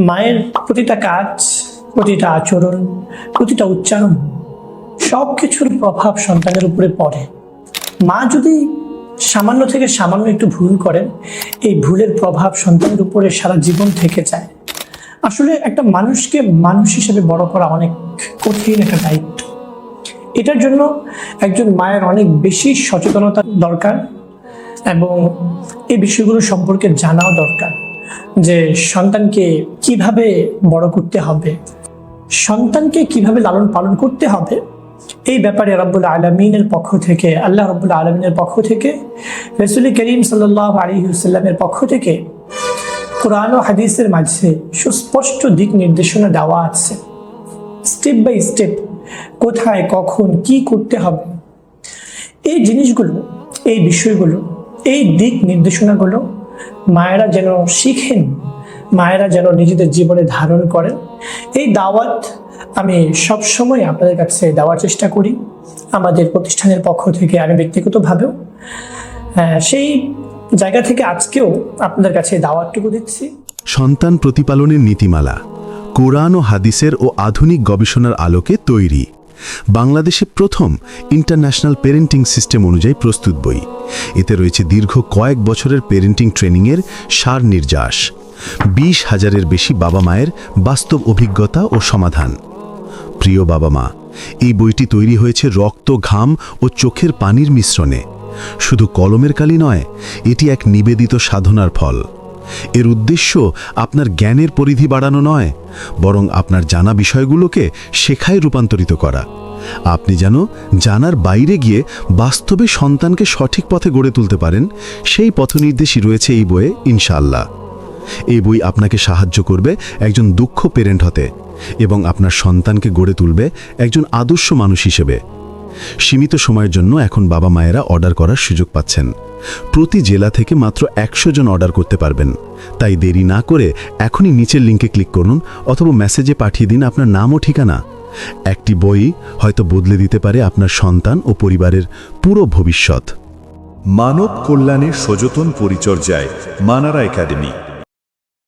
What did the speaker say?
মায়ের প্রতিটা কাজ, প্রতিটা আচরণ, প্রতিটা উচ্চারণ সব কিছুর প্রভাব সন্তানের উপরে পড়ে। মা যদি সামান্য থেকে সামান্য একটু ভুল করেন, এই ভুলের প্রভাব সন্তানের উপরে সারা জীবন থেকে যায়। আসলে একটা মানুষকে মানুষ হিসেবে বড় করা অনেক কঠিন একটা দায়িত্ব। এটার জন্য একজন মায়ের অনেক বেশি সচেতনতা দরকার এবং এই বিষয়গুলো সম্পর্কে জানাও দরকার, যে সন্তানকে কিভাবে বড় করতে হবে, সন্তানকে কিভাবে লালন পালন করতে হবে। এই ব্যাপারে রব্বুল আলামিনের পক্ষ থেকে, আল্লাহ রব্বুল আলামিনের পক্ষ থেকে, রাসূল করিম সাল্লাল্লাহু আলাইহি ওয়াসাল্লামের পক্ষ থেকে কোরআন ও হাদিসের মাঝে সুস্পষ্ট দিক নির্দেশনা দেওয়া আছে। স্টেপ বাই স্টেপ কোথায় কখন কি করতে হবে, এই জিনিসগুলো, এই বিষয়গুলো, এই দিক নির্দেশনাগুলো মায়েরা যেন শিখেন, মায়েরা যেন নিজেদের জীবনে ধারণ করেন। এই দাওয়াত আমি সবসময় আপনাদের কাছে দেওয়ার চেষ্টা করি। আমাদের প্রতিষ্ঠানের পক্ষ থেকে, আমি ব্যক্তিগতভাবেও সেই জায়গা থেকে আজকেও আপনাদের কাছে দাওয়াতটুকু দিচ্ছি। সন্তান প্রতিপালনের নীতিমালা কোরআন ও হাদিসের ও আধুনিক গবেষণার আলোকে তৈরি। বাংলাদেশে প্রথম ইন্টারন্যাশনাল পেরেন্টিং সিস্টেম অনুযায়ী প্রস্তুত বই। এতে রয়েছে দীর্ঘ কয়েক বছরের পেরেন্টিং ট্রেনিংয়ের সার নির্যাস, 20,000-এর বেশি বাবা মায়ের বাস্তব অভিজ্ঞতা ও সমাধান। প্রিয় বাবা মা, এই বইটি তৈরি হয়েছে রক্ত, ঘাম ও চোখের পানির মিশ্রণে। শুধু কলমের কালি নয়, এটি এক নিবেদিত সাধনার ফল। এর উদ্দেশ্য আপনার জ্ঞানের পরিধি বাড়ানো নয়, বরং আপনার জানা বিষয়গুলোকে শেখায় রূপান্তরিত করা। আপনি যেন জানার বাইরে গিয়ে বাস্তবে সন্তানকে সঠিক পথে গড়ে তুলতে পারেন, সেই পথনির্দেশই রয়েছে এই বইয়ে ইনশাআল্লাহ। এই বই আপনাকে সাহায্য করবে একজন দক্ষ পেরেন্ট হতে এবং আপনার সন্তানকে গড়ে তুলবে একজন আদর্শ মানুষ হিসেবে। সীমিত সময়ের জন্য এখন বাবা মায়েরা অর্ডার করার সুযোগ পাচ্ছেন। প্রতি জেলা থেকে মাত্র 100 জন অর্ডার করতে পারবেন। তাই দেরি না করে এখনই নিচের লিঙ্কে ক্লিক করুন অথবা মেসেজে পাঠিয়ে দিন আপনার নাম ও ঠিকানা। একটি বই হয়তো বদলে দিতে পারে আপনার সন্তান ও পরিবারের পুরো ভবিষ্যৎ। মানব কল্যাণের সযতন পরিচর্যায় মানারা একাডেমি।